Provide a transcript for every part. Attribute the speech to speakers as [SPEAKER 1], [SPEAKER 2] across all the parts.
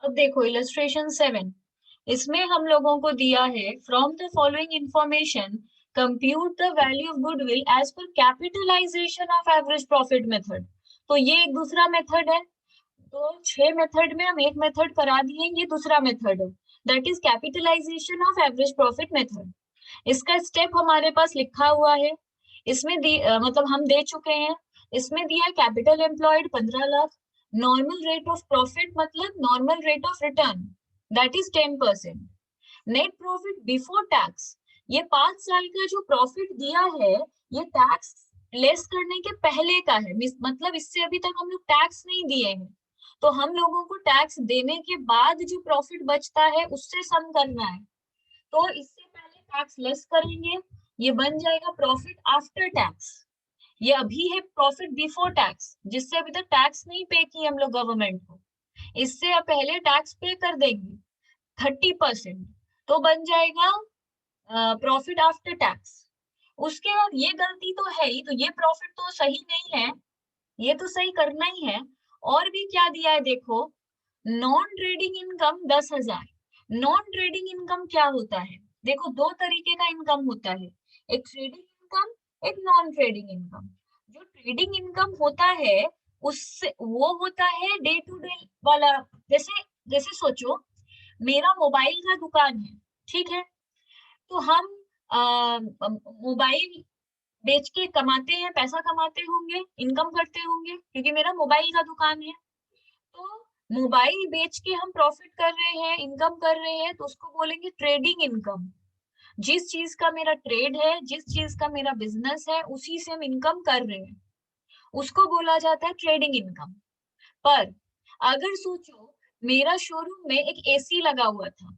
[SPEAKER 1] अब देखो इलस्ट्रेशन 7, इसमें हम लोगों को दिया है from the following information compute the value of goodwill as per capitalisation of average profit method. तो ये एक दूसरा मेथड है। तो 6 मेथड में हम एक मेथड करा दिए, ये दूसरा मेथड है, that is capitalisation of average profit method. इसका स्टेप हमारे पास लिखा हुआ है। इसमें मतलब हम दे चुके हैं। इसमें दिया है capital employed 15 lakh, normal rate of profit मतलब normal rate of return that is 10%, net profit before tax, ये 5 साल का जो प्रॉफिट दिया है ये टैक्स लेस करने के पहले का है, मतलब इससे अभी तक हम लोग टैक्स नहीं दिए हैं। तो हम लोगों को टैक्स देने के बाद जो प्रॉफिट बचता है उससे सम करना है। तो इससे पहले टैक्स लेस करेंगे, ये बन जाएगा प्रॉफिट आफ्टर टैक्स। ये अभी है प्रॉफिट बिफोर टैक्स, जिससे अभी तक टैक्स नहीं पे की हम लोग गवर्नमेंट को, इससे अब पहले टैक्स पे कर देंगे 30%, तो बन जाएगा प्रॉफिट आफ्टर टैक्स। उसके बाद ये गलती तो है ही, तो ये प्रॉफिट तो सही नहीं है, ये तो सही करना ही है। और भी क्या दिया है देखो, non trading income 10,000। Non trading income क्या होता है, देखो दो तरीके का इनकम होता है, एक ट्रेडिंग इनकम, एक नॉन ट्रेडिंग इनकम। जो ट्रेडिंग इनकम होता है उससे वो होता है डे टू डे वाला। जैसे जैसे सोचो मेरा मोबाइल का दुकान है, ठीक है, तो हम मोबाइल बेच के कमाते हैं, पैसा कमाते होंगे, इनकम करते होंगे क्योंकि मेरा मोबाइल का दुकान है। तो मोबाइल बेच के हम प्रॉफिट कर रहे हैं, इनकम कर रहे हैं, तो उसको बोलेंगे ट्रेडिंग इनकम। जिस चीज का मेरा ट्रेड है, जिस चीज का मेरा बिजनेस है, उसी से हम इनकम कर रहे हैं, उसको बोला जाता है ट्रेडिंग इनकम। पर अगर सोचो मेरा शोरूम में एक एसी लगा हुआ था,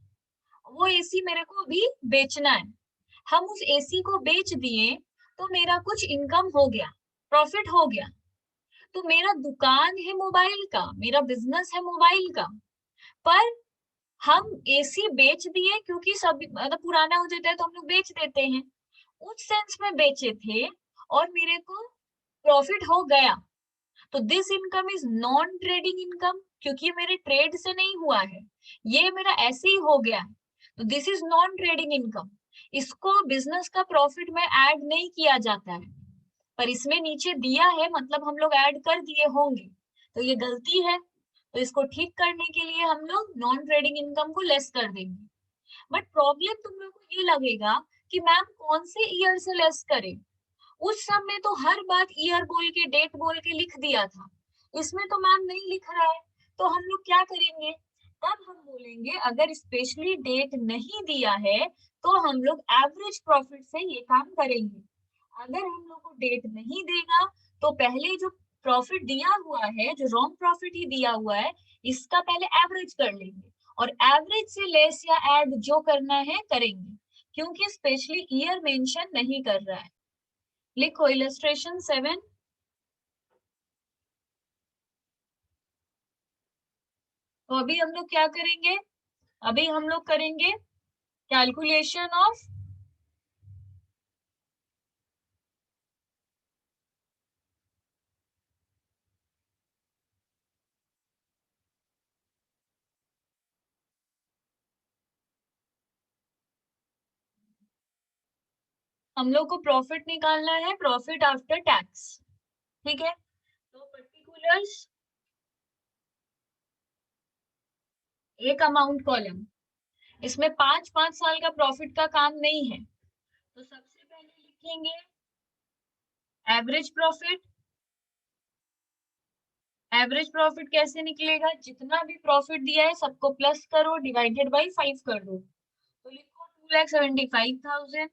[SPEAKER 1] वो एसी मेरे को अभी बेचना है, हम उस एसी को बेच दिए, तो मेरा कुछ इनकम हो गया, प्रॉफिट हो गया। तो मेरा दुकान है मोबाइल का, मेरा बिजनेस है मोबाइल का, पर हम एसी बेच दिए क्योंकि सब मतलब पुराना हो जाता है तो हम लोग बेच देते हैं, उस सेंस में बेचे थे और मेरे को प्रॉफिट हो गया। तो this income is non trading income, क्योंकि मेरे ट्रेड से नहीं हुआ है, ये मेरा ऐसे ही हो गया है, तो this is non trading income. इसको बिजनेस का प्रॉफिट में ऐड नहीं किया जाता है, पर इसमें नीचे दिया है मतलब हम लोग ऐड कर दिए होंगे, तो ये गलती है। तो इसको ठीक करने के लिए हम लोग नॉन ट्रेडिंग इनकम को लेस कर देंगे। बट प्रॉब्लम तुम लोग को ये लगेगा कि मैम कौन से ईयर से लेस करें, उस समय तो हर बात ईयर बोल के डेट बोल के लिख दिया था, इसमें तो मैम नहीं लिख रहा है, तो हम लोग क्या करेंगे, तब हम बोलेंगे अगर स्पेशली डेट नहीं दिया है तो हम लोग एवरेज प्रॉफिट से ये काम करेंगे। अगर हम लोग को डेट नहीं देगा तो पहले जो प्रॉफिट दिया हुआ है, जो रॉन्ग प्रॉफिट ही दिया हुआ है, इसका पहले एवरेज कर लेंगे और एवरेज से लेस या ऐड जो करना है करेंगे, क्योंकि स्पेशली ईयर मेंशन नहीं कर रहा है। लिखो इलस्ट्रेशन 7। तो अभी हम लोग क्या करेंगे, अभी हम लोग करेंगे कैलकुलेशन ऑफ हम लोग को प्रॉफिट निकालना है, प्रॉफिट आफ्टर टैक्स, ठीक है। तो पर्टिकुलर्स एक अमाउंट कॉलम, इसमें 5-5 साल का प्रॉफिट का काम नहीं है, तो सबसे पहले लिखेंगे एवरेज प्रॉफिट। एवरेज प्रॉफिट कैसे निकलेगा, जितना भी प्रॉफिट दिया है सबको प्लस करो, डिवाइडेड बाई 5 कर दो, तो लिखो 2,75,000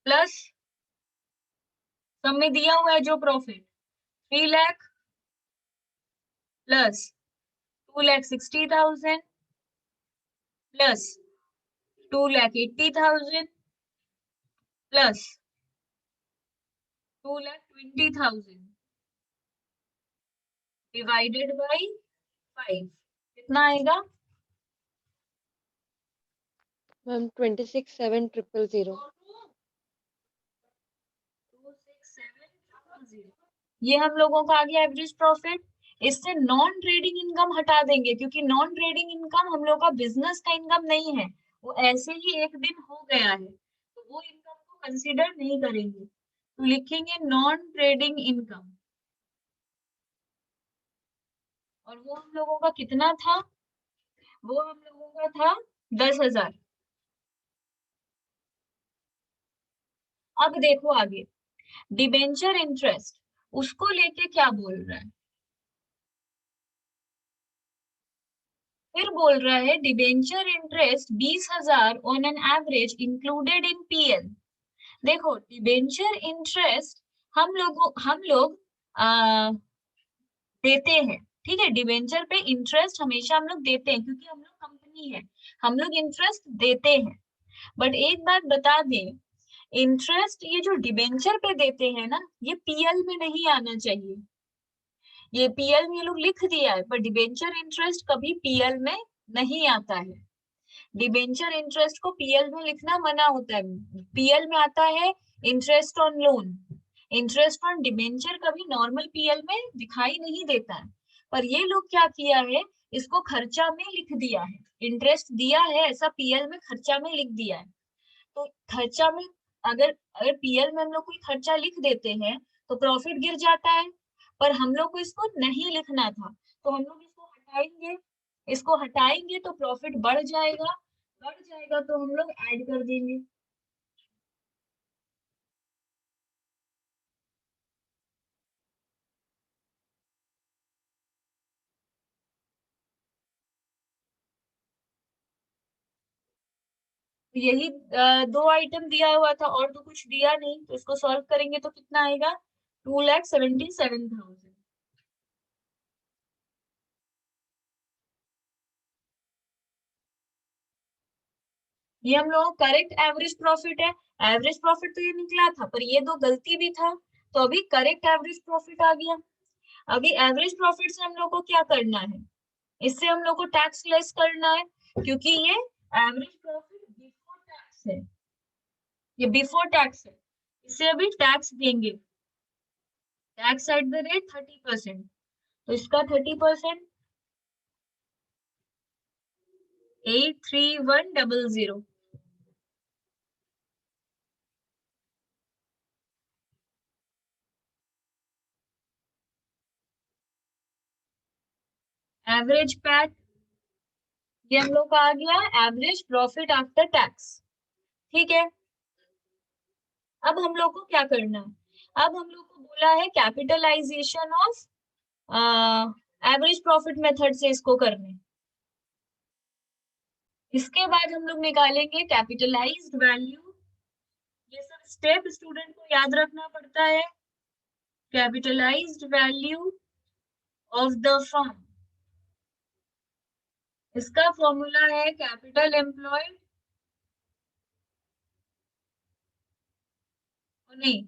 [SPEAKER 1] प्लस सब में दिया हुआ है जो profit 3 lakh plus 2,60,000 plus 2,80,000 plus 2,20,000 divided by 5, कितना आएगा
[SPEAKER 2] मैम 26,700,000।
[SPEAKER 1] 26,700। ये हम लोगों का आ गया एवरेज प्रॉफिट। इससे नॉन ट्रेडिंग इनकम हटा देंगे, क्योंकि नॉन ट्रेडिंग इनकम हम लोग का बिजनेस का इनकम नहीं है, वो ऐसे ही एक दिन हो गया है, तो वो इनकम को कंसिडर नहीं करेंगे। तो लिखेंगे नॉन ट्रेडिंग इनकम, और वो हम लोगों का कितना था, वो हम लोगों का था 10,000। अब देखो आगे, डिबेंचर इंटरेस्ट, उसको लेके क्या बोल रहा है, फिर बोल रहा है debenture interest 20,000 on an average included in PL. देखो डिबेंचर इंटरेस्ट हम लोग आ, देते हैं, ठीक है, डिबेंचर पे इंटरेस्ट हमेशा हम लोग देते हैं, क्योंकि हम लोग कंपनी है, हम लोग इंटरेस्ट देते हैं। बट एक बात बता दें, इंटरेस्ट ये जो डिबेंचर पे देते हैं ना, ये पीएल में नहीं आना चाहिए। ये पीएल में ये लोग लिख दिया है, पर डिबेंचर इंटरेस्ट कभी पीएल में नहीं आता है। डिबेंचर इंटरेस्ट को पीएल में लिखना मना होता है। पीएल में आता है interest on loan. Interest on debenture कभी नॉर्मल पीएल में दिखाई नहीं देता है, पर ये लोग क्या किया है, इसको खर्चा में लिख दिया है, इंटरेस्ट दिया है ऐसा पीएल में खर्चा में लिख दिया है। तो खर्चा में, अगर अगर पीएल में हम लोग कोई खर्चा लिख देते हैं तो प्रॉफिट गिर जाता है, पर हम लोग को इसको नहीं लिखना था, तो हम लोग इसको हटाएंगे। इसको हटाएंगे तो प्रॉफिट बढ़ जाएगा, बढ़ जाएगा तो हम लोग ऐड कर देंगे। तो यही दो आइटम दिया हुआ था, और तो कुछ दिया नहीं, तो इसको सॉल्व करेंगे तो कितना आएगा, 2,77,000। ये हम लोग करेक्ट एवरेज प्रॉफिट है। एवरेज प्रॉफिट तो ये निकला था, पर ये दो गलती भी था, तो अभी करेक्ट एवरेज प्रॉफिट आ गया। अभी एवरेज प्रॉफिट से हम लोग को क्या करना है, इससे हम लोग को टैक्स लेस करना है, क्योंकि ये एवरेज प्रॉफिट बिफोर टैक्स है, ये बिफोर टैक्स है, इससे अभी टैक्स देंगे, टैक्स एट द रेट 30%। तो इसका 30%, 83100। एवरेज पैट, ये हम लोग का आ गया एवरेज प्रॉफिट आफ्टर टैक्स, ठीक है। अब हम लोग को क्या करना है, अब हम लोग को बोला है capitalisation of average profit method से इसको करने। इसके बाद हम लोग निकालेंगे कैपिटलाइज्ड वैल्यू। ये सब स्टेप स्टूडेंट को याद रखना पड़ता है। Capitalised value of the firm, इसका फॉर्मूला है कैपिटल एम्प्लॉयड, नहीं,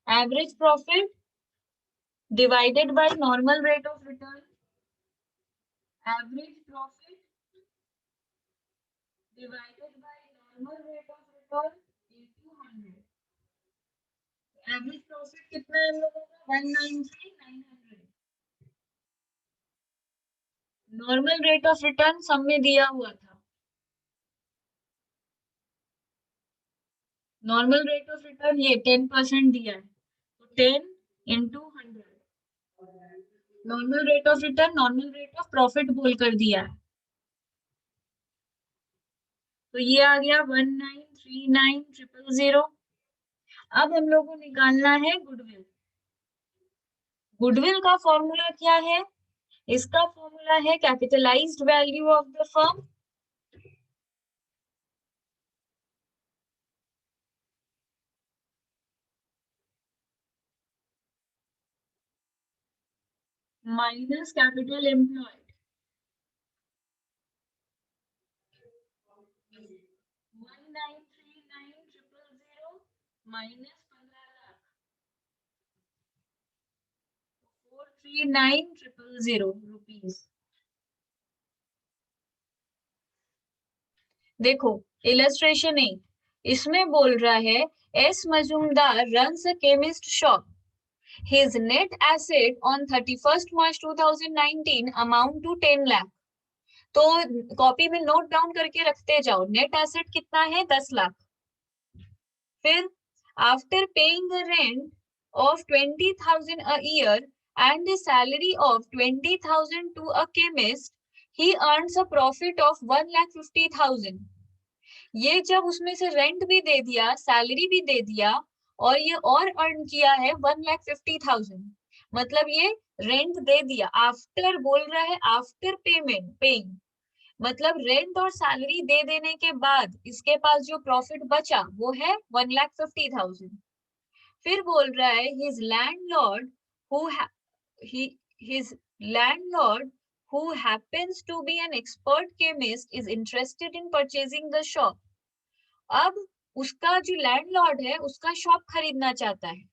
[SPEAKER 1] average profit divided by normal rate of return. Average profit divided by normal rate of return into 100। Average profit कितना है हम लोगों का, 193,900। नॉर्मल रेट ऑफ रिटर्न सब में दिया हुआ था, नॉर्मल रेट ऑफ रिटर्न ये 10% दिया है, तो 10 into 100 normal rate of return, normal rate of profit बोल कर दिया है। तो ये आ गया 193,900। अब हम लोग को निकालना है गुडविल। गुडविल का फॉर्मूला क्या है, इसका फॉर्मूला है capitalised value of the firm minus capital employed. 193,900 minus 15,00,000, 439,000 rupees. देखो इलस्ट्रेशन ए, इसमें बोल रहा है S Majumdar runs a chemist shop. His net asset on 31st March 2019 amount to 10 lakh. तो कॉपी में नोट डाउन करके रखते जाओ, नेट एसेट कितना है 10 लाख. फिर after paying the rent of 20,000 a year and the salary of 20,000 to a chemist, he earns a profit of 1,50,000. ये जब उसमें से रेंट भी दे दिया, सैलरी भी दे दिया और ये और अर्न किया है 1,50,000, मतलब ये रेंट दे दिया. आफ्टर बोल रहा है, आफ्टर पेइंग, मतलब रेंट और सैलरी दे देने के बाद इसके पास जो प्रॉफिट बचा वो है 1,50,000. फिर बोल रहा है his landlord who happens to be an expert chemist is interested in purchasing the shop. अब उसका जो लैंडलॉर्ड है उसका शॉप खरीदना चाहता है.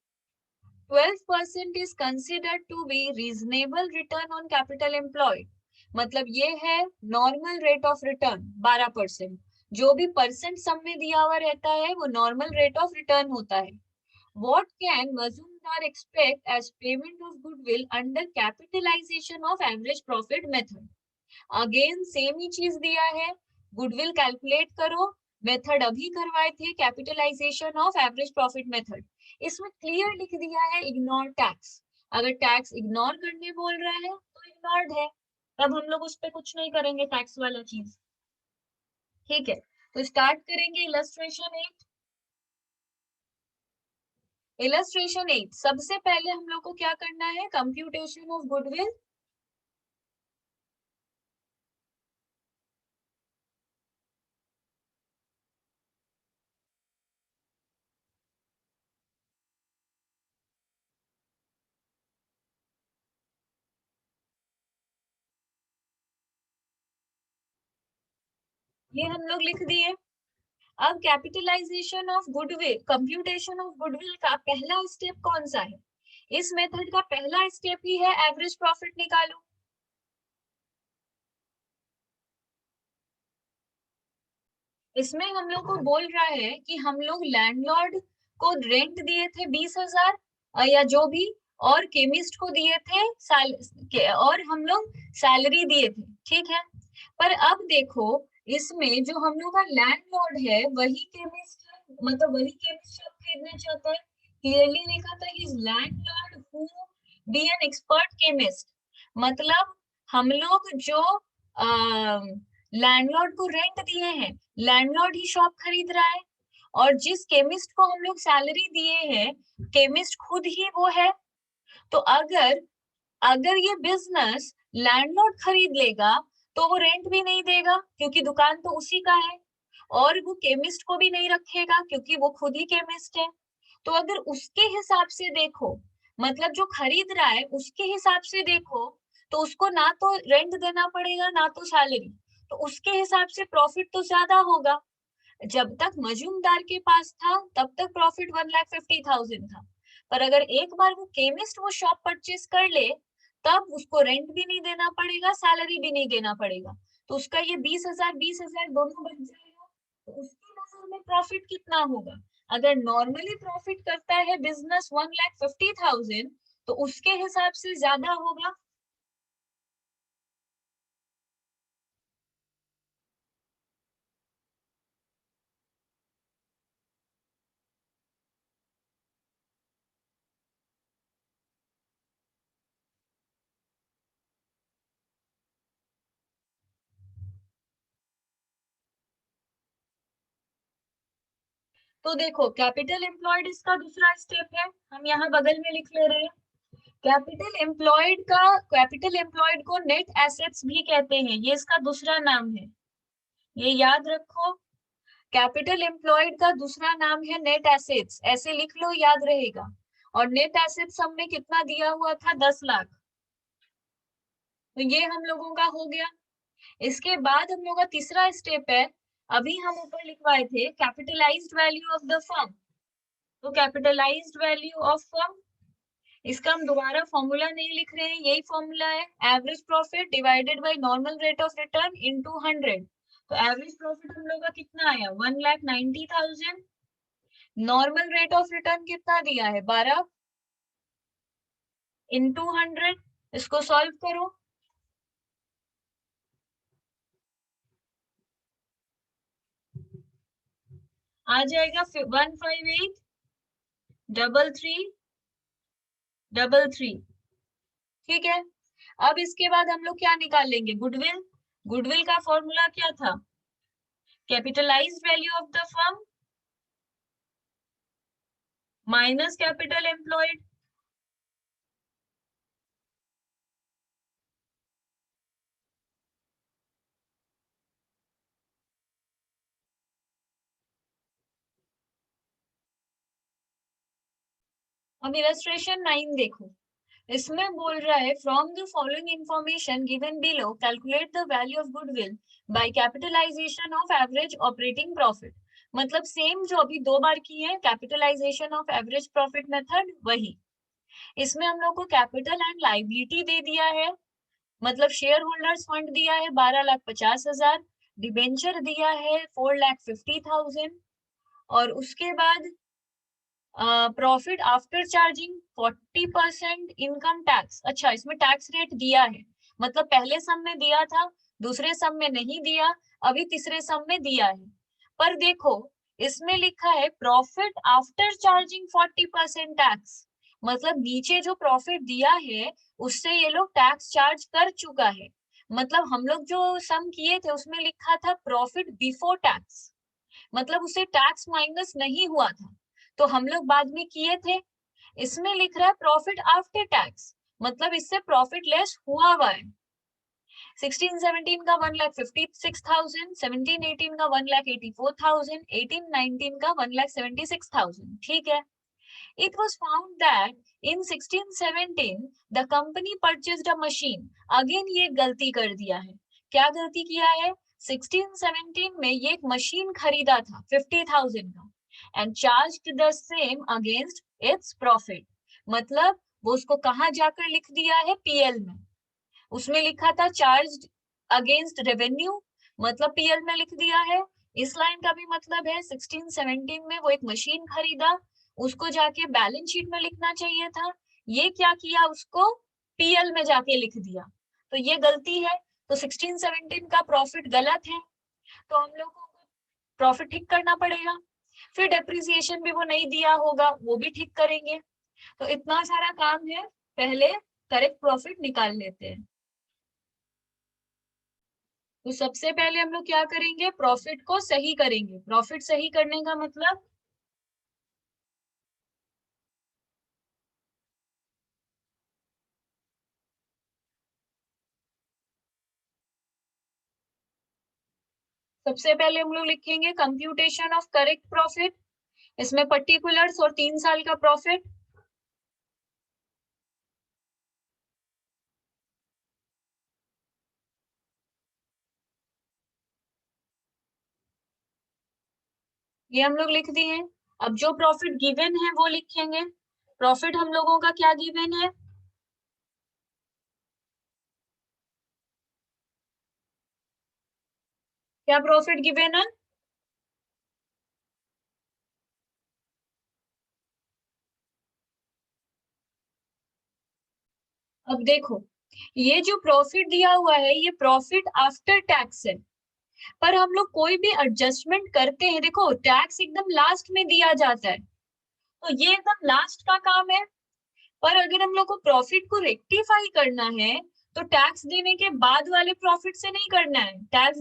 [SPEAKER 1] 12% is considered to be reasonable return on capital employed. मतलब ये है नॉर्मल रेट ऑफ रिटर्न 12%. जो भी परसेंट सम में दिया हुआ रहता है वो नॉर्मल रेट ऑफ रिटर्न होता है. What can Mazumdar expect as payment of goodwill under capitalization of average profit method? Again same ही चीज दिया है, गुडविल कैलकुलेट करो. मेथड अभी करवाए थे, capitalisation of average profit method. इसमें क्लियर लिख दिया है इग्नोर टैक्स. अगर टैक्स इग्नोर करने बोल रहा है तो इग्नोर्ड है, तब हम लोग उस पर कुछ नहीं करेंगे टैक्स वाला चीज. ठीक है, तो स्टार्ट करेंगे इलस्ट्रेशन 8. इलस्ट्रेशन 8, सबसे पहले हम लोग को क्या करना है, कंप्यूटेशन ऑफ गुडविल. ये हम लोग लिख दिए. अब capitalisation of goodwill, computation of goodwill का पहला स्टेप कौन सा है? इस मेथड का पहला स्टेप ही है एवरेज प्रॉफिट निकालो. इसमें हम लोग को बोल रहा है कि हम लोग लैंडलॉर्ड को रेंट दिए थे 20,000 या जो भी, और केमिस्ट को दिए थे और हम लोग सैलरी दिए थे. ठीक है, पर अब देखो इसमें जो हम लोग का लैंडलॉर्ड है वही केमिस्ट है, मतलब वही केमिस्ट शॉप खरीदना चाहता है. क्लियरली लिखा था his landlord who be an expert chemist. मतलब हम लोग जो लैंडलॉर्ड को रेंट दिए हैं, लैंडलॉर्ड ही शॉप खरीद रहा है, और जिस केमिस्ट को हम लोग सैलरी दिए हैं केमिस्ट खुद ही वो है. तो अगर अगर ये बिजनेस लैंडलॉर्ड खरीद लेगा तो वो रेंट भी नहीं देगा क्योंकि दुकान तो उसी का है, और वो केमिस्ट को भी नहीं रखेगा क्योंकि वो खुद ही केमिस्ट है. तो अगर उसके हिसाब से देखो, मतलब जो खरीद रहा है उसके हिसाब से देखो, तो उसको ना तो रेंट देना पड़ेगा ना तो सैलरी, तो उसके हिसाब से प्रॉफिट तो ज्यादा होगा. जब तक मजूमदार के पास था तब तक प्रॉफिट 1,50,000 था, पर अगर एक बार वो केमिस्ट वो शॉप परचेस कर ले तब उसको रेंट भी नहीं देना पड़ेगा, सैलरी भी नहीं देना पड़ेगा, तो उसका ये 20,000 दोनों बच जाएगा. तो उसकी नजर में प्रॉफिट कितना होगा? अगर नॉर्मली प्रॉफिट करता है बिजनेस 1,50,000 तो उसके हिसाब से ज्यादा होगा. तो देखो कैपिटल एम्प्लॉयड इसका दूसरा स्टेप है, हम यहाँ बगल में लिख ले रहे हैं. कैपिटल एम्प्लॉयड को नेट एसेट्स भी कहते हैं, ये इसका दूसरा नाम है, ये याद रखो. कैपिटल एम्प्लॉयड का दूसरा नाम है नेट एसेट्स, ऐसे लिख लो याद रहेगा. और नेट एसेट्स हमने कितना दिया हुआ था 10 लाख, तो ये हम लोगों का हो गया. इसके बाद हम लोग का तीसरा स्टेप है, अभी हम ऊपर लिखवाए थे capitalised value of the firm. तो कैपिटलाइज्ड वैल्यू ऑफ फर्म, इसका हम दोबारा फॉर्मूला नहीं लिख रहे हैं, यही फॉर्मूला है, average profit divided by normal rate of return into 100. तो एवरेज प्रॉफिट हम लोग का कितना आया 1,90,000. नॉर्मल रेट ऑफ रिटर्न कितना दिया है 12. इंटू 100, इसको सॉल्व करो। आ जाएगा 158,33,33। ठीक है, अब इसके बाद हम लोग क्या निकाल लेंगे, गुडविल। गुडविल का फॉर्मूला क्या था, capitalised value of the firm minus capital employed. अब इलस्ट्रेशन 9 देखो, इसमें बोल रहा है from the following information given below calculate the value of goodwill by capitalisation of average operating profit. मतलब सेम जो अभी 2 बार की है, capitalisation of average profit method, वही। इसमें हम लोग को कैपिटल एंड लाइबिलिटी दे दिया है, मतलब शेयर होल्डर्स फंड दिया है 12,50,000, डिबेंचर दिया है 4,50,000, और उसके बाद profit after charging 40% income tax. अच्छा, इसमें टैक्स रेट दिया है, मतलब पहले सम में दिया था, दूसरे सम में नहीं दिया, अभी तीसरे सम में दिया है। पर देखो, इसमें लिखा है प्रॉफिट आफ्टर चार्जिंग 40% टैक्स, मतलब नीचे जो प्रॉफिट दिया है उससे ये लोग टैक्स चार्ज कर चुका है। मतलब हम लोग जो सम किए थे उसमें लिखा था प्रॉफिट बिफोर टैक्स, मतलब उसे टैक्स माइनस नहीं हुआ था, तो हम लोग बाद में किए थे। इसमें लिख रहा है प्रॉफिट आफ्टर टैक्स, मतलब इससे प्रॉफिट लेस हुआ हुआ है। 16-17 का 1,56,000, 17-18 का 1,84,000, 18-19 का 1,76,000। ठीक है, it was found that in 16-17 the company purchased a machine। Again ये गलती कर दिया है, क्या गलती किया है, 16-17 में ये एक मशीन खरीदा था 50,000 का, and charged the same against its profit. मतलब वो उसको कहाँ जाकर लिख दिया है, पीएल में। उसमें लिखा था चार्ज अगेंस्ट रेवेन्यू, मतलब पीएल में लिख दिया है। इस लाइन का भी मतलब है 16-17 में वो एक मशीन खरीदा, उसको जाके बैलेंस शीट में लिखना चाहिए था, ये क्या किया, उसको पीएल में जाके लिख दिया, तो ये गलती है। तो 16-17 का प्रॉफिट गलत है, तो हम लोग को प्रॉफिट ठीक करना पड़ेगा। फिर डेप्रिसिएशन भी वो नहीं दिया होगा, वो भी ठीक करेंगे। तो इतना सारा काम है, पहले करेक्ट प्रॉफिट निकाल लेते हैं। तो सबसे पहले हम लोग क्या करेंगे, प्रॉफिट को सही करेंगे। प्रॉफिट सही करने का मतलब, सबसे पहले हम लोग लिखेंगे कंप्यूटेशन ऑफ करेक्ट प्रॉफिट, इसमें पर्टिकुलर्स और 3 साल का प्रॉफिट। ये हम लोग लिख दिए। अब जो प्रॉफिट गिवन है वो लिखेंगे। प्रॉफिट हम लोगों का क्या गिवन है, क्या प्रॉफिट गिवन है, अब देखो, ये जो प्रॉफिट दिया हुआ है ये प्रॉफिट आफ्टर टैक्स है, पर हम लोग कोई भी एडजस्टमेंट करते हैं, देखो टैक्स एकदम लास्ट में दिया जाता है, तो ये एकदम लास्ट का काम है। पर अगर हम लोग को प्रॉफिट को रेक्टिफाई करना है तो टैक्स देने के बाद वाले प्रॉफिट से नहीं करना है, टैक्स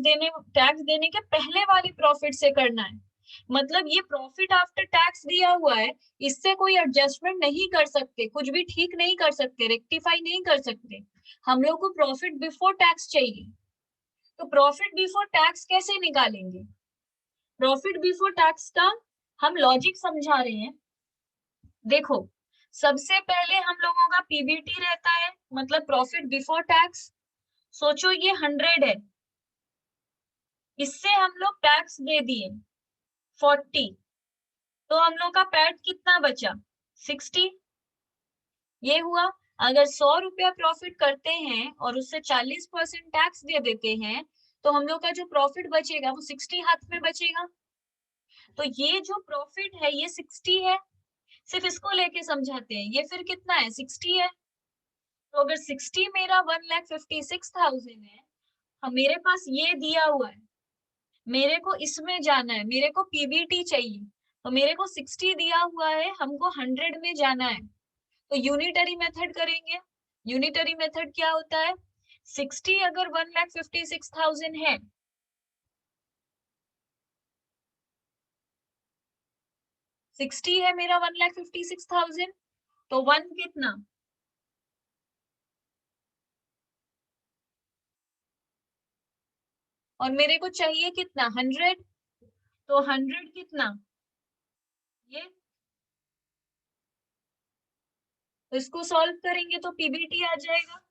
[SPEAKER 1] देने के पहले वाले प्रॉफिट से करना है। मतलब ये प्रॉफिट आफ्टर टैक्स दिया हुआ है, इससे कोई एडजस्टमेंट नहीं कर सकते, कुछ भी ठीक नहीं कर सकते, रेक्टिफाई नहीं कर सकते। हम लोग को प्रॉफिट बिफोर टैक्स चाहिए। तो प्रॉफिट बिफोर टैक्स कैसे निकालेंगे, प्रॉफिट बिफोर टैक्स का हम लॉजिक समझा रहे हैं। देखो, सबसे पहले हम लोगों का पीबीटी रहता है, मतलब प्रॉफिट बिफोर टैक्स। सोचो ये 100 है, इससे हम लोग टैक्स दे दिए 40, तो हम लोग का पैट कितना बचा, 60। ये हुआ। अगर 100 रुपया प्रॉफिट करते हैं और उससे 40% टैक्स दे देते हैं, तो हम लोग का जो प्रॉफिट बचेगा वो 60 हाथ में बचेगा। तो ये जो प्रॉफिट है ये 60 है, सिर्फ इसको लेके समझाते हैं, ये फिर कितना है, 60 है। तो अगर 60 मेरा 1,56,000 है, मेरे पास ये दिया हुआ है, मेरे को इसमें जाना है, मेरे को पीबीटी चाहिए, तो मेरे को 60 दिया हुआ है, हमको 100 में जाना है, तो यूनिटरी मेथड करेंगे। यूनिटरी मेथड क्या होता है, 60 अगर 1,56,000 है, 60 है मेरा 1,56,000, तो 1 कितना, और मेरे को चाहिए कितना 100, तो 100 कितना ये, तो इसको सॉल्व करेंगे तो पीबीटी आ जाएगा।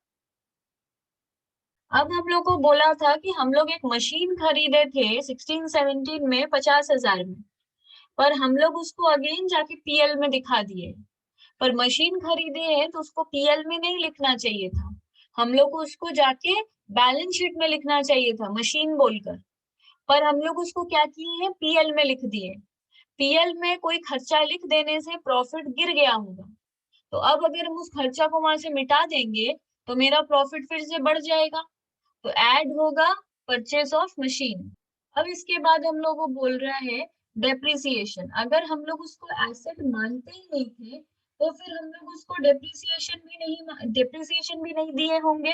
[SPEAKER 1] अब हम लोग को बोला था कि हम लोग एक मशीन खरीदे थे 16-17 में 50,000 में, पर हम लोग उसको अगेन जाके पीएल में दिखा दिए, पर मशीन खरीदे हैं तो उसको पीएल में नहीं लिखना चाहिए था, हम लोग को उसको जाके बैलेंस शीट में लिखना चाहिए था मशीन बोलकर, पर हम लोग उसको क्या किए हैं, पीएल में लिख दिए। पीएल में कोई खर्चा लिख देने से प्रॉफिट गिर गया होगा, तो अब अगर हम उस खर्चा को वहां से मिटा देंगे तो मेरा प्रॉफिट फिर से बढ़ जाएगा, तो ऐड होगा परचेस ऑफ मशीन। अब इसके बाद हम लोग को बोल रहा है डेप्रिसिएशन, अगर हम लोग उसको एसेट मानते ही नहीं थे तो फिर हम लोग उसको डेप्रिसिएशन भी नहीं दिए होंगे,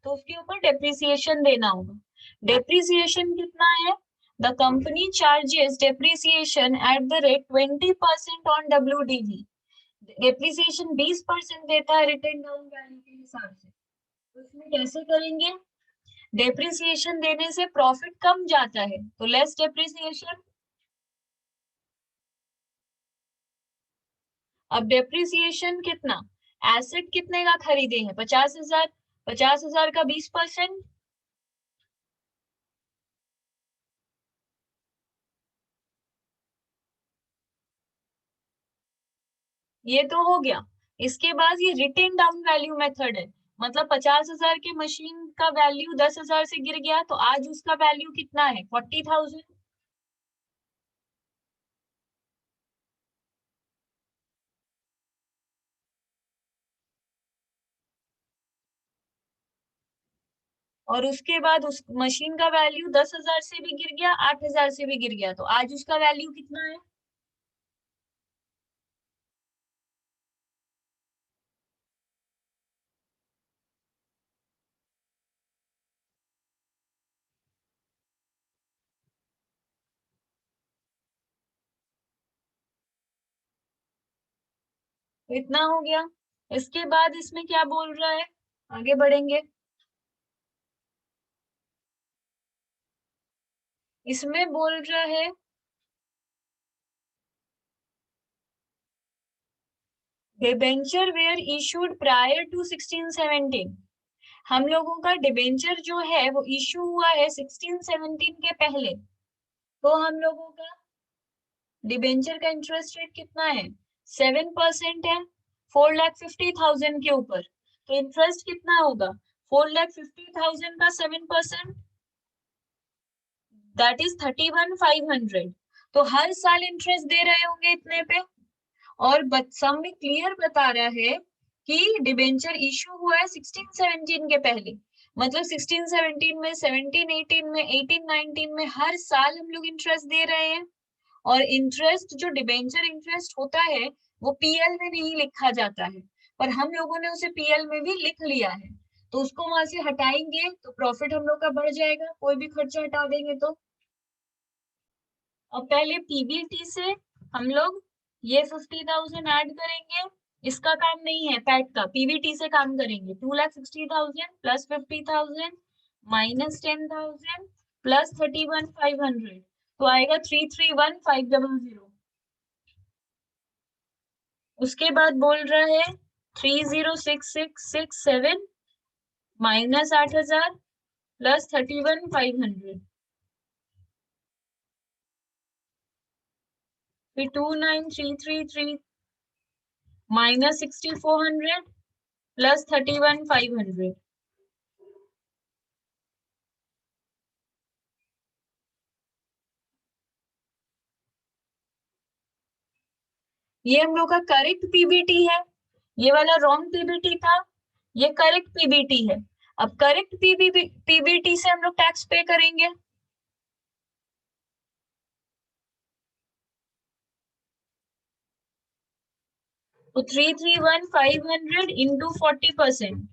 [SPEAKER 1] तो उसके ऊपर डेप्रिसिएशन देना होगा। डेप्रिसिएशन कितना है, the company charges depreciation at the rate 20% on WDV। Depreciation 20% देता है रिटर्न डाउन वैल्यू के हिसाब से, तो इसमें कैसे करेंगे, डेप्रिसिएशन देने से प्रॉफिट कम जाता है, तो लेस डेप्रिसिएशन। अब डेप्रिसिएशन कितना, एसेट कितने का खरीदे हैं 50,000, 50,000 का 20%, ये तो हो गया। इसके बाद ये रिटेन डाउन वैल्यू मेथड है, मतलब 50,000 के मशीन का वैल्यू 10,000 से गिर गया, तो आज उसका वैल्यू कितना है 40,000। और उसके बाद उस मशीन का वैल्यू 10,000 से भी गिर गया, 8,000 से भी गिर गया, तो आज उसका वैल्यू कितना है, तो इतना हो गया। इसके बाद इसमें क्या बोल रहा है, आगे बढ़ेंगे, इसमें बोल रहा है debenture were issued prior to 16-17। हम लोगों का डिबेंचर जो है वो इशू हुआ है 16-17 के पहले, तो हम लोगों का डिबेंचर का इंटरेस्ट रेट कितना है, 7% है 4,50,000 के ऊपर, तो इंटरेस्ट कितना होगा, 4,50,000 का 7%, दैट इज 31,500, तो हर साल इंटरेस्ट दे रहे होंगे इतने पे। और सम में क्लियर बता रहा है कि डिबेंचर इशू हुआ है 16-17 के पहले, मतलब 16-17 में, 17-18 में, 18-19 में हर साल हम लोग इंटरेस्ट दे रहे हैं। और इंटरेस्ट जो डिबेंचर इंटरेस्ट होता है वो पीएल में नहीं लिखा जाता है, पर हम लोगों ने उसे पीएल में भी लिख लिया है, तो उसको वहां से हटाएंगे तो प्रॉफिट हम लोग का बढ़ जाएगा, कोई भी खर्चा हटा देंगे तो। अब पहले पीबीटी से हम लोग ये 50,000 ऐड करेंगे, इसका काम नहीं है पैट का, पीबीटी से काम करेंगे। 2,60,000 प्लस 50,000 माइनस 10,000 प्लस 31,500, तो आएगा 331,500। उसके बाद बोल रहा है 30,66,67 माइनस 8,000 प्लस 31,500, फिर 29,333 माइनस 6,400 प्लस 31,500। ये हम लोग का करेक्ट पीबीटी है, ये वाला रॉन्ग पीबीटी था, ये करेक्ट पीबीटी है। अब करेक्ट पीबीटी से हम लोग टैक्स पे करेंगे। तो 331,500 इंटू 40%।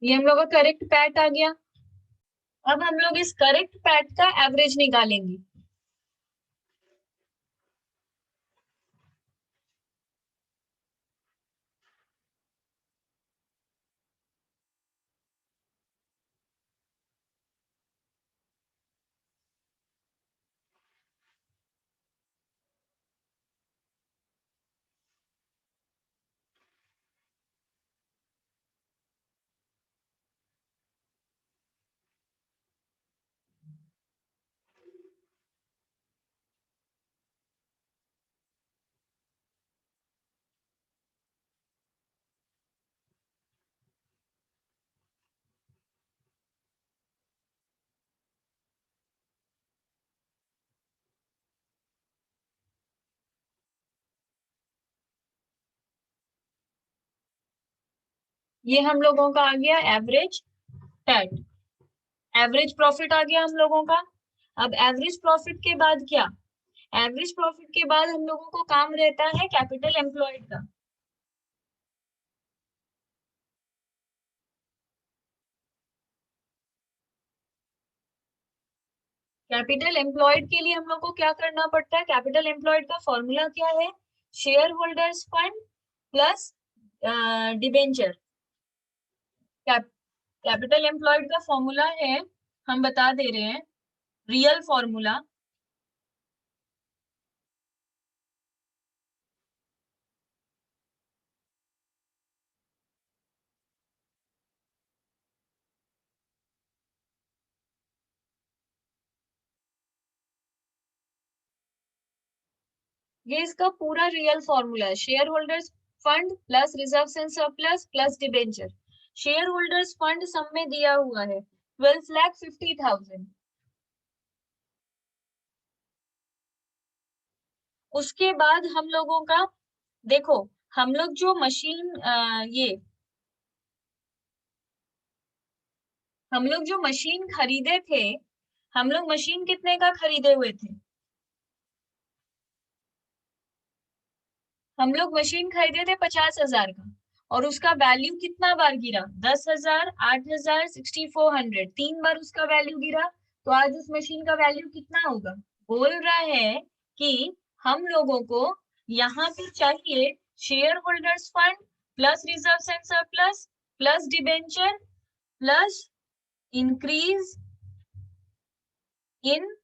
[SPEAKER 1] ये हम लोग का करेक्ट पैट आ गया। अब हम लोग इस करेक्ट पैट का एवरेज निकालेंगे। ये हम लोगों का आ गया एवरेज पैट। एवरेज प्रॉफिट आ गया हम लोगों का। अब एवरेज प्रॉफिट के बाद क्या? एवरेज प्रॉफिट के बाद हम लोगों को काम रहता है कैपिटल एम्प्लॉयड का। कैपिटल एम्प्लॉयड के लिए हम लोग को क्या करना पड़ता है? कैपिटल एम्प्लॉयड का फॉर्मूला क्या है? Share holders fund plus debenture. Capital employed का फॉर्मूला है, हम बता दे रहे हैं, रियल फॉर्मूला। ये इसका पूरा रियल फॉर्मूला है। Share holders fund plus reserve and surplus plus debenture. Share holders fund सब में दिया हुआ है 12,50,000। उसके बाद हम लोगों का देखो, हम लोग जो मशीन ये हम लोग जो मशीन खरीदे थे, हम लोग मशीन कितने का खरीदे हुए थे? हम लोग मशीन खरीदे थे 50,000 का, और उसका वैल्यू कितना बार गिरा? 10,000, 8,000, 6,400, 3 बार उसका वैल्यू गिरा। तो आज उस मशीन का वैल्यू कितना होगा? बोल रहा है कि हम लोगों को यहाँ पे चाहिए share holders fund plus reserve and surplus plus debenture plus increase in,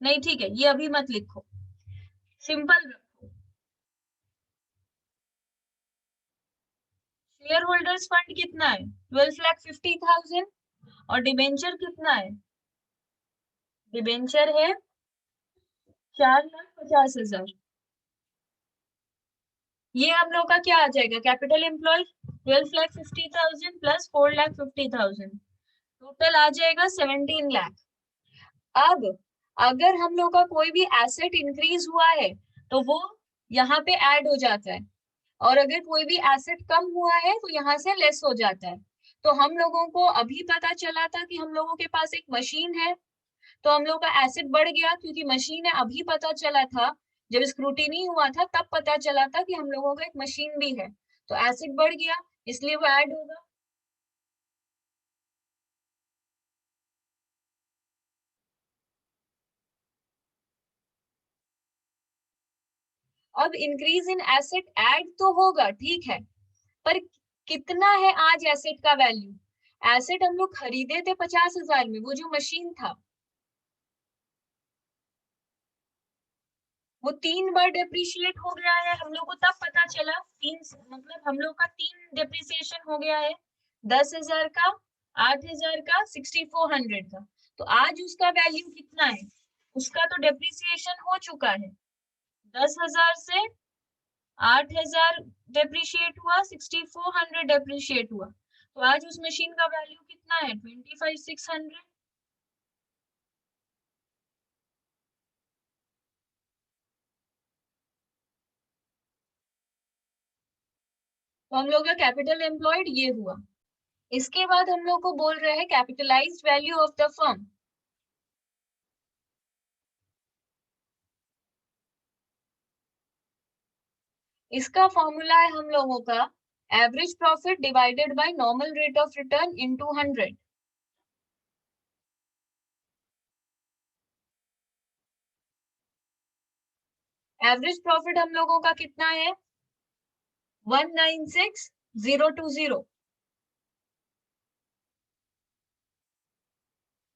[SPEAKER 1] नहीं ठीक है, ये अभी मत लिखो, सिंपल रखो। शेयर होल्डर्स फंड कितना है? 12,50,000। और डिबेंचर कितना है? डिबेंचर है 4,50,000। ये हम लोग का क्या आ जाएगा? कैपिटल एम्प्लॉय 12,50,000 प्लस 4,50,000, टोटल आ जाएगा 17 लाख। अब अगर हम लोग का कोई भी एसेट इंक्रीज हुआ है तो वो यहाँ पे ऐड हो जाता है, और अगर कोई भी एसेट कम हुआ है तो यहाँ से लेस हो जाता है। तो हम लोगों को अभी पता चला था कि हम लोगों के पास एक मशीन है, तो हम लोग का एसेट बढ़ गया क्योंकि मशीन है। अभी पता चला था, जब स्क्रूटिनी हुआ था तब पता चला था कि हम लोगों का एक मशीन भी है, तो एसेट बढ़ गया, इसलिए वो ऐड होगा। अब इंक्रीज इन एसेट ऐड तो होगा, ठीक है, पर कितना है आज एसेट का वैल्यू? एसेट हम लोग खरीदे थे 50,000 में, वो जो मशीन था वो 3 बार डेप्रिशिएट हो गया है, हम लोग को तब पता चला। तीन मतलब हम लोग का 3 डेप्रिसिएशन हो गया है, 10,000 का, 8,000 का, 6,400 का। तो आज उसका वैल्यू कितना है? उसका तो डेप्रिसिएशन हो चुका है, 10,000 से 8,000 डेप्रिशिएट हुआ, 6,400 डेप्रिशिएट हुआ। तो आज उस मशीन का वैल्यू कितना है? 25,600। तो हम लोग का कैपिटल एम्प्लॉयड ये हुआ। इसके बाद हम लोग को बोल रहे हैं capitalised value of the firm. इसका फॉर्मूला है हम लोगों का average profit divided by normal rate of return into 100। Average profit हम लोगों का कितना है? 196,020।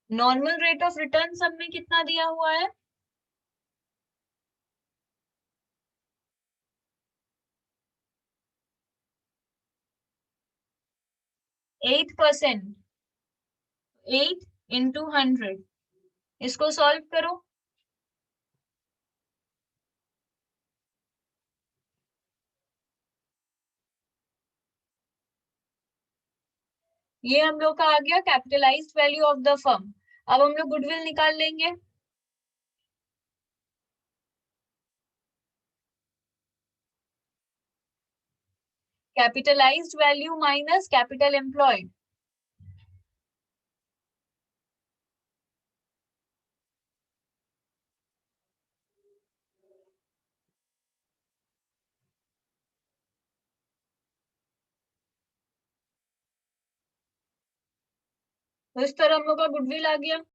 [SPEAKER 1] नॉर्मल रेट ऑफ रिटर्न सब में कितना दिया हुआ है? 8%। 8 इंटू 100, इसको सॉल्व करो। ये हम लोग का आ गया capitalised value of the firm. अब हम लोग गुडविल निकाल लेंगे। Capitalised value minus capital employed. तो इस तरह हम लोग का गुडविल आ गया।